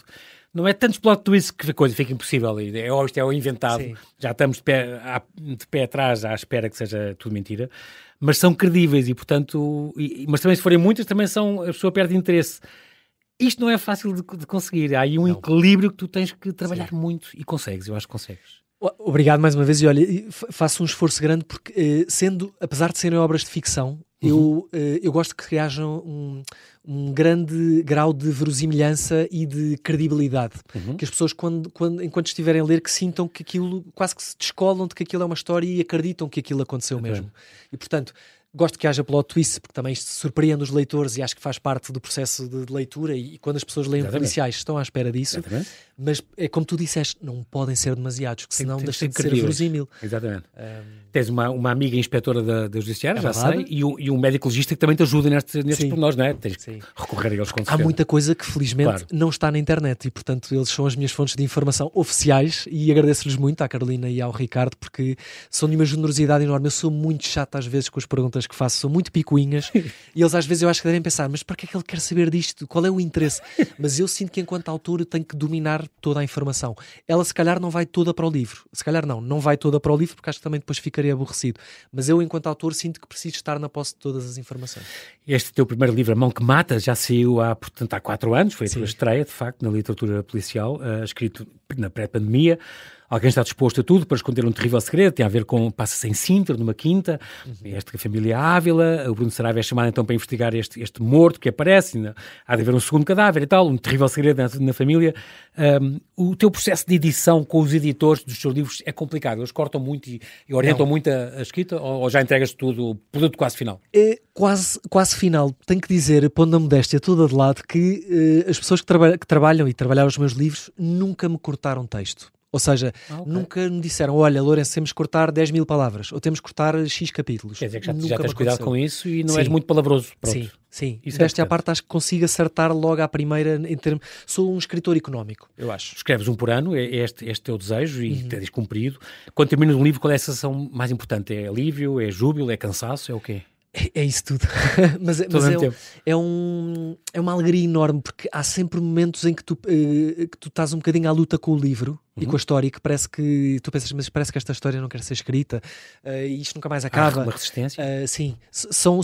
Não é tantos plot twists que a coisa fica impossível. Isto é o inventado. Sim. Já estamos de pé atrás à espera que seja tudo mentira. Mas são credíveis e, portanto... mas também, se forem muitas, também a pessoa perde interesse. Isto não é fácil de conseguir. Há aí um equilíbrio que tu tens que trabalhar muito e consegues. Eu acho que consegues. Obrigado mais uma vez. E olha, faço um esforço grande porque, apesar de serem obras de ficção, eu gosto que haja um grande grau de verosimilhança e de credibilidade. Que as pessoas, enquanto estiverem a ler, que sintam que aquilo, quase que se descolam de que aquilo é uma história e acreditam que aquilo aconteceu mesmo. E, portanto, gosto que haja plot twist, porque também isto surpreende os leitores e acho que faz parte do processo de leitura e quando as pessoas leem policiais estão à espera disso. Exatamente. Mas é como tu disseste, não podem ser demasiados, que senão deixa de ser verosímil. Exatamente. Tens uma amiga inspetora da Judiciária, já sei, e um médico legista que também te ajuda nestes pormenores, não é? Tens que recorrer a eles quando há muita coisa que felizmente não está na internet e portanto eles são as minhas fontes de informação oficiais e agradeço-lhes muito à Carolina e ao Ricardo porque são de uma generosidade enorme. Eu sou muito chato às vezes com as perguntas que faço, são muito picuinhas e eles às vezes eu acho que devem pensar, mas para que é que ele quer saber disto? Qual é o interesse? Mas eu sinto que enquanto autor eu tenho que dominar toda a informação. Ela se calhar não vai toda para o livro. Se calhar não vai toda para o livro porque acho que também depois ficaria aborrecido. Mas eu enquanto autor sinto que preciso estar na posse de todas as informações. Este teu primeiro livro, A Mão que Mata, já saiu há 4 anos, foi a tua estreia, de facto, na literatura policial, escrito na pré-pandemia. Alguém está disposto a tudo para esconder um terrível segredo, tem a ver com, passa-se em Sintra, numa quinta, esta família Ávila, o Bruno Saraiva é chamado então para investigar este morto que aparece, há de haver um segundo cadáver e tal, um terrível segredo na família. O teu processo de edição com os editores dos teus livros é complicado, eles cortam muito e orientam muito a escrita, ou já entregas tudo, o produto quase final? É quase final. Tenho que dizer, pondo a modéstia toda de lado, que as pessoas que trabalham e trabalharam os meus livros nunca me cortaram texto. Ou seja, nunca me disseram, olha, Lourenço, temos que cortar 10.000 palavras, ou temos que cortar X capítulos. Quer dizer que já tens cuidado com isso e não és muito palavroso. Pronto. Sim. Desta à parte acho que consigo acertar logo à primeira, sou um escritor económico, eu acho. Escreves um por ano, é este teu desejo e tens cumprido. Quando terminas um livro, qual é a sensação mais importante? É alívio, é júbilo, é cansaço, é o quê? É isso tudo. mas é uma alegria enorme porque há sempre momentos em que tu estás um bocadinho à luta com o livro e com a história, que parece que tu pensas, mas parece que esta história não quer ser escrita e isto nunca mais acaba. Há uma resistência? Sim, são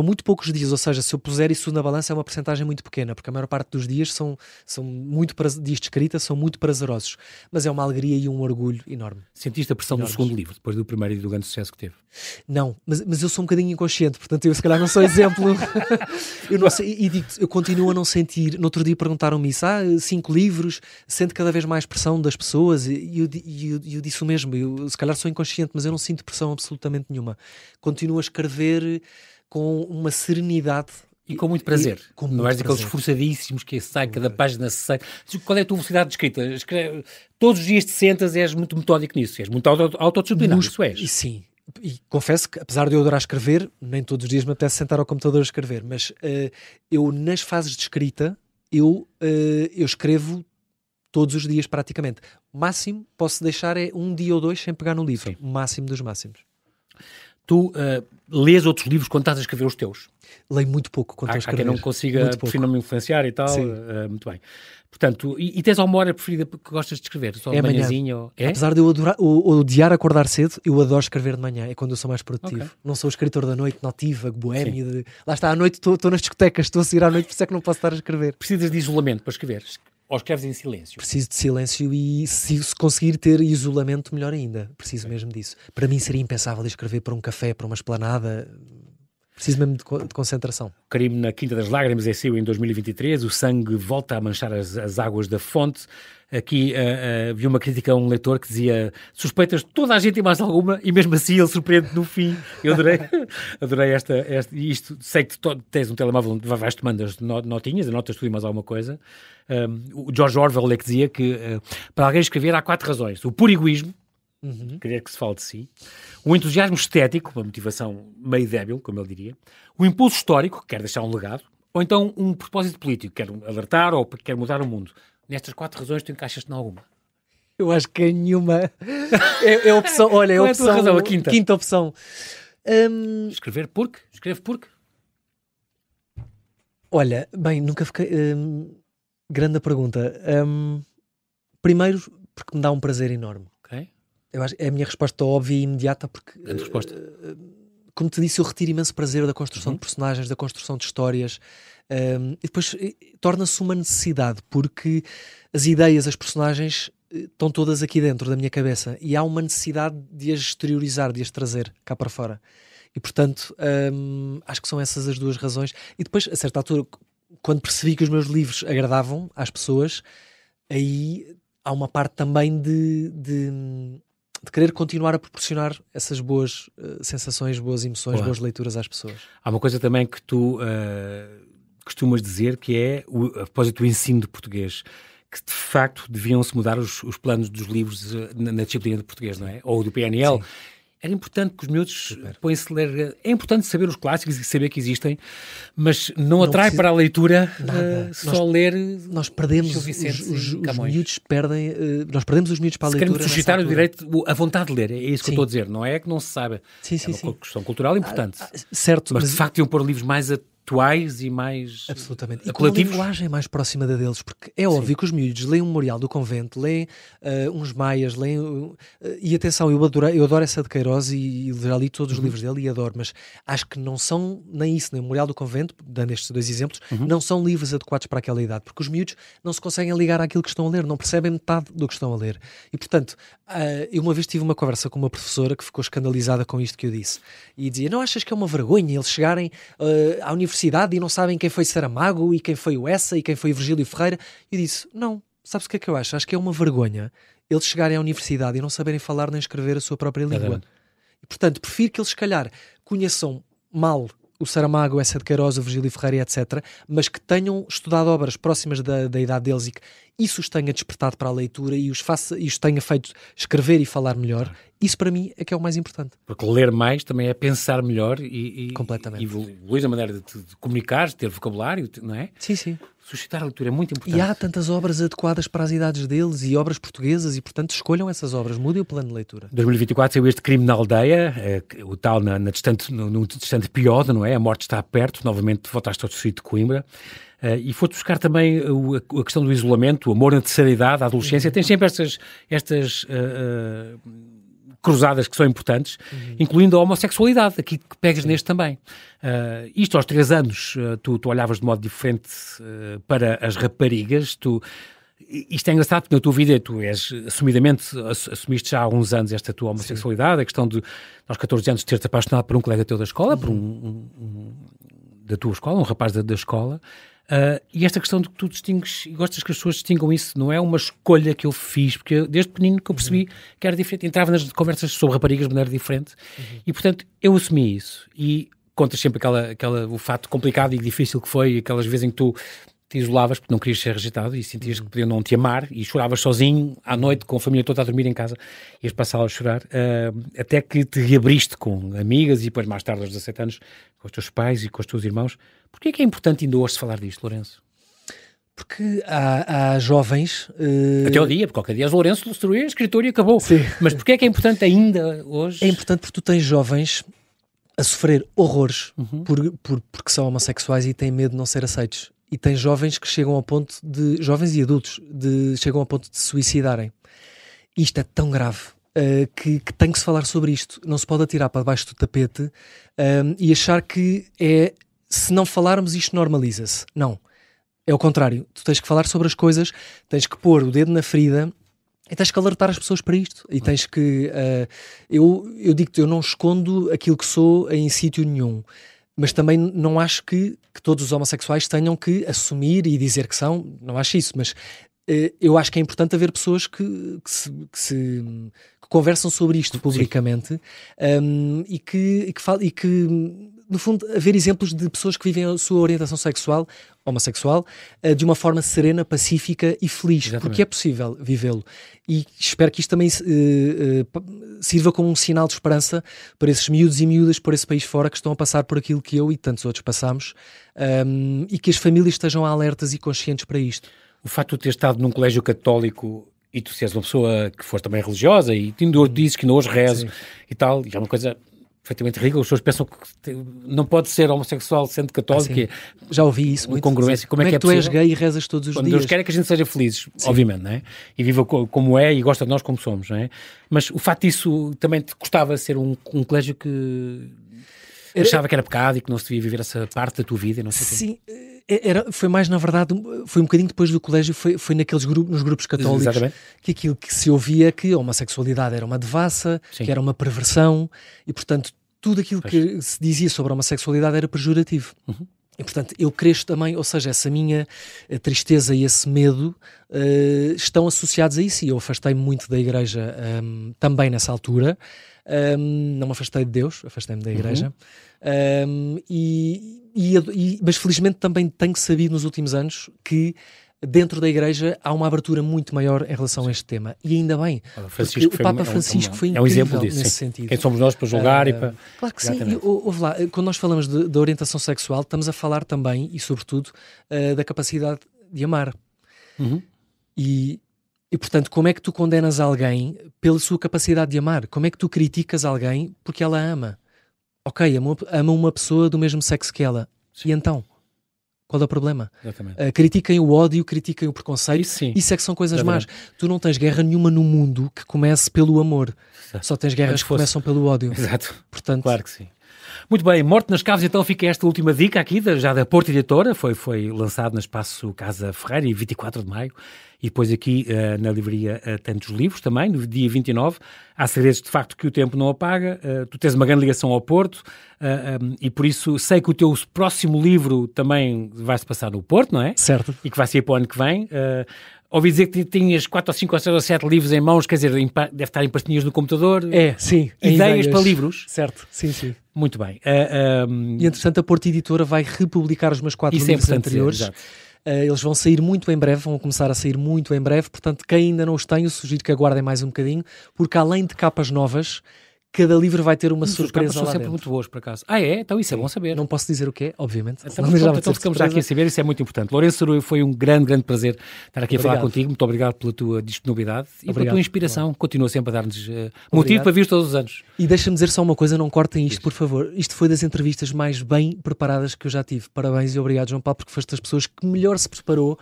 muito poucos dias, ou seja, se eu puser isso na balança é uma percentagem muito pequena, porque a maior parte dos dias são muito dias de escrita, são muito prazerosos, mas é uma alegria e um orgulho enorme. Sentiste a pressão do segundo livro, depois do primeiro e do grande sucesso que teve? Não, mas eu sou um bocadinho inconsciente, portanto eu se calhar não sou exemplo. Eu não sei, e digo-te, eu continuo a não sentir. No outro dia perguntaram-me isso, 5 livros, sente cada vez mais pressão das pessoas, e eu disse o mesmo, eu se calhar sou inconsciente, mas eu não sinto pressão absolutamente nenhuma. Continuo a escrever com uma serenidade. E com muito prazer. Não és daqueles esforçadíssimos que sai, cada página sai. Qual é a tua velocidade de escrita? Todos os dias te sentas, és muito metódico nisso, és muito autodisciplinado, isso és. Sim. E confesso que, apesar de eu adorar escrever, nem todos os dias me apetece sentar ao computador a escrever, mas eu, nas fases de escrita, eu escrevo todos os dias praticamente. O máximo posso deixar é 1 dia ou 2 sem pegar no livro. Sim. O máximo dos máximos. Tu lês outros livros quando estás a escrever os teus? Leio muito pouco quando estou a Há escrever. quem não consiga, por não me influenciar e tal. Sim. Muito bem. Portanto, e tens alguma hora preferida que gostas de escrever? Só de manhãzinha? Ou... Apesar de eu odiar acordar cedo, eu adoro escrever de manhã. É quando eu sou mais produtivo. Okay. Não sou escritor da noite, notívago, boémio. Lá está, à noite estou nas discotecas, estou a sair à noite, por isso é que não posso estar a escrever. Precisas de isolamento para escrever? Ou escreves em silêncio? Preciso de silêncio e se conseguir ter isolamento, melhor ainda. Preciso mesmo disso. Para mim seria impensável escrever para um café, para uma esplanada. Preciso mesmo de concentração. Crime na Quinta das Lágrimas saiu em 2023. O sangue volta a manchar as águas da fonte. Aqui vi uma crítica a um leitor que dizia: suspeitas de toda a gente e mais alguma, e mesmo assim ele surpreende no fim. Eu adorei isto. Sei que tu tens um telemóvel onde vais tomando as notinhas, anotas tudo e mais alguma coisa. O George Orwell é que dizia que para alguém escrever há 4 razões. O puro egoísmo, querer que se fale de si. O entusiasmo estético, uma motivação meio débil, como ele diria. O impulso histórico, que quer deixar um legado. Ou então um propósito político, quer alertar ou quer mudar o mundo. Nestas 4 razões, tu encaixas-te em alguma? Eu acho que é nenhuma. É a opção. Olha, é a opção. Razão, a quinta opção. Escrever porque? Escreve porque? Olha, bem, nunca fiquei. Grande pergunta. Primeiro, porque me dá um prazer enorme. Ok. Eu acho, é a minha resposta óbvia e imediata, porque. Grande resposta. Como te disse, eu retiro imenso prazer da construção de personagens, da construção de histórias. E depois torna-se uma necessidade, porque as ideias, as personagens estão todas aqui dentro da minha cabeça e há uma necessidade de as exteriorizar, de as trazer cá para fora. E portanto, acho que são essas as 2 razões. E depois, a certa altura, quando percebi que os meus livros agradavam às pessoas, aí há uma parte também de querer continuar a proporcionar essas boas sensações, boas emoções, boas leituras às pessoas. Há uma coisa também que tu costumas dizer, que é a propósito do ensino de português, que de facto deviam-se mudar os planos dos livros na disciplina de português, não é? Ou do PNL. Sim. Era importante que os miúdos põem-se a ler. É importante saber os clássicos e saber que existem, mas não atrai para a leitura só ler. Nós perdemos os miúdos, nós perdemos os miúdos para a leitura. Queremos suscitar o direito, a vontade de ler. É isso que eu estou a dizer. Não é que não se saiba. Sim, é uma questão cultural importante. Certo. Mas de facto iam pôr livros mais atuais e mais absolutamente. E com a linguagem mais próxima da deles, porque é óbvio que os miúdos leem um Memorial do Convento, leem uns Maias, leem... e atenção, eu adoro essa de Queiroz e já li todos os livros dele e adoro, mas acho que não são nem isso, nem o Memorial do Convento, dando estes 2 exemplos, não são livros adequados para aquela idade, porque os miúdos não se conseguem ligar àquilo que estão a ler, não percebem metade do que estão a ler. E portanto, eu uma vez tive uma conversa com uma professora que ficou escandalizada com isto que eu disse, e dizia: não achas que é uma vergonha eles chegarem à universidade e não sabem quem foi Saramago e quem foi o Essa e quem foi o Virgílio Ferreira? E disse: não, sabes o que é que eu acho? Acho que é uma vergonha eles chegarem à universidade e não saberem falar nem escrever a sua própria língua. E, portanto, prefiro que eles, se calhar, conheçam mal o Saramago, o Essa de Queiroz, o Virgílio Ferreira, etc., mas que tenham estudado obras próximas da idade deles e que isso os tenha despertado para a leitura e os tenha feito escrever e falar melhor. Isso para mim é que é o mais importante. Porque ler mais também é pensar melhor e evoluir a maneira de comunicar, de ter vocabulário, não é? Sim, sim. Suscitar a leitura é muito importante. E há tantas obras adequadas para as idades deles e obras portuguesas e, portanto, escolham essas obras, mudem o plano de leitura. Em 2024 saiu este Crime na Aldeia, o tal no distante Piode, não é? A morte está perto, novamente voltaste ao distrito de Coimbra. E foi-te buscar também a questão do isolamento, o amor na terceira idade, a adolescência. Tens sempre estas cruzadas que são importantes, incluindo a homossexualidade, aqui que pegas neste também. Isto aos 3 anos, tu olhavas de modo diferente para as raparigas, isto é engraçado porque na tua vida tu assumiste já há uns anos esta tua homossexualidade, a questão de, aos 14 anos, ter-te apaixonado por um colega teu da escola, por da tua escola, um rapaz da escola, e esta questão de que tu distingues e gostas que as pessoas distingam isso, não é uma escolha que eu fiz, porque desde pequenino que eu percebi que era diferente, entrava nas conversas sobre raparigas de maneira diferente, e portanto eu assumi isso, e contas sempre o fato complicado e difícil que foi, aquelas vezes em que tu te isolavas porque não querias ser rejeitado e sentias que podiam não te amar e choravas sozinho à noite com a família toda a dormir em casa, ias para a sala a chorar, até que te reabriste com amigas e depois mais tarde aos 17 anos com os teus pais e com os teus irmãos. Porquê é que é importante ainda hoje falar disto, Lourenço? Porque há jovens... Até ao dia, porque qualquer dia Lourenço destruiu, escritor e acabou. Sim. Mas porquê é que é importante ainda hoje? É importante porque tu tens jovens a sofrer horrores porque são homossexuais e têm medo de não ser aceitos. E tem jovens que chegam ao ponto de... Jovens e adultos chegam ao ponto de se suicidarem. Isto é tão grave que tem que se falar sobre isto. Não se pode atirar para debaixo do tapete e achar que se não falarmos isto normaliza-se. Não. É o contrário. Tu tens que falar sobre as coisas, tens que pôr o dedo na ferida e tens que alertar as pessoas para isto. E tens que... eu digo-te, eu não escondo aquilo que sou em sítio nenhum. Mas também não acho que todos os homossexuais tenham que assumir e dizer que são. Não acho isso, mas eu acho que é importante haver pessoas que conversam sobre isto publicamente e que no fundo, haver exemplos de pessoas que vivem a sua orientação sexual, homossexual, de uma forma serena, pacífica e feliz. Exatamente. Porque é possível vivê-lo. E espero que isto também sirva como um sinal de esperança para esses miúdos e miúdas por esse país fora que estão a passar por aquilo que eu e tantos outros passamos, e que as famílias estejam alertas e conscientes para isto. O facto de ter estado num colégio católico e tu seres uma pessoa que foste também religiosa e dizes que não hoje rezo e tal, e é uma coisa... perfeitamente ridículo, as pessoas pensam que não pode ser homossexual sendo católico. Já ouvi isso. Incongruência. Como é que tu és gay e rezas todos os dias? Deus quer é que a gente seja felizes, obviamente, não é? E viva como é e gosta de nós como somos, não é? Mas o facto disso também te custava ser um colégio que achava que era pecado e que não se devia viver essa parte da tua vida. Não sei. Sim, foi mais, na verdade, foi um bocadinho depois do colégio, foi nos grupos católicos. Exatamente. Que aquilo que se ouvia que a homossexualidade era uma devassa, que era uma perversão e, portanto, tudo aquilo que se dizia sobre a homossexualidade era pejorativo. E, portanto, eu cresço também, ou seja, essa minha tristeza e esse medo estão associados a isso, e eu afastei-me muito da igreja também nessa altura. Não me afastei de Deus, afastei-me da igreja. Mas felizmente também tenho sabido nos últimos anos que dentro da igreja há uma abertura muito maior em relação a este tema, e ainda bem, o Papa Francisco foi incrível, um exemplo disso, nesse sentido. Quem somos nós para julgar e para... Claro que sim, ouve lá, quando nós falamos da orientação sexual, estamos a falar também, e sobretudo, da capacidade de amar. E, portanto, como é que tu condenas alguém pela sua capacidade de amar? Como é que tu criticas alguém porque ela ama? Ok, ama uma pessoa do mesmo sexo que ela. Sim. E então? Qual é o problema? Critiquem o ódio, critiquem o preconceito. Isso é que são coisas más. Tu não tens guerra nenhuma no mundo que comece pelo amor. Exato. Só tens guerras que começam pelo ódio. Exato. Portanto, claro que sim. Muito bem, Morte nas Caves, então fica esta última dica aqui, já da Porta Editora, foi lançado no Espaço Casa Ferreira, em 24 de maio, e depois aqui na livraria tantos livros também, no dia 29, há segredos de facto que o tempo não apaga, tu tens uma grande ligação ao Porto, e por isso sei que o teu próximo livro também vai-se passar no Porto, não é? Certo. E que vai sair para o ano que vem. Ouvi dizer que tinhas 4 ou 5 ou 6 ou 7 livros em mãos, quer dizer, deve estar em pastinhas no computador. Sim. Ideias para livros. Certo, sim. Muito bem. E, entretanto, a Porta Editora vai republicar os meus 4 livros anteriores. Eles vão sair muito em breve, vão começar a sair muito em breve, portanto, quem ainda não os tem, eu sugiro que aguardem mais um bocadinho, porque além de capas novas, cada livro vai ter uma surpresa lá são sempre muito boas, por acaso. É? Então isso é bom saber. Não posso dizer o que é, obviamente. Então ficamos já aqui a saber, isso é muito importante. Lourenço Saruio, foi um grande prazer estar aqui a falar contigo. Muito obrigado pela tua disponibilidade e pela tua inspiração. Continua sempre a dar-nos motivo para vir todos os anos. E deixa-me dizer só uma coisa, não cortem isto, por favor. Isto foi das entrevistas mais bem preparadas que eu já tive. Parabéns e obrigado, João Paulo, porque foste das pessoas que melhor se preparou.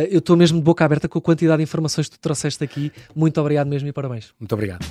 Eu estou mesmo de boca aberta com a quantidade de informações que tu trouxeste aqui. Muito obrigado mesmo e parabéns. Muito obrigado.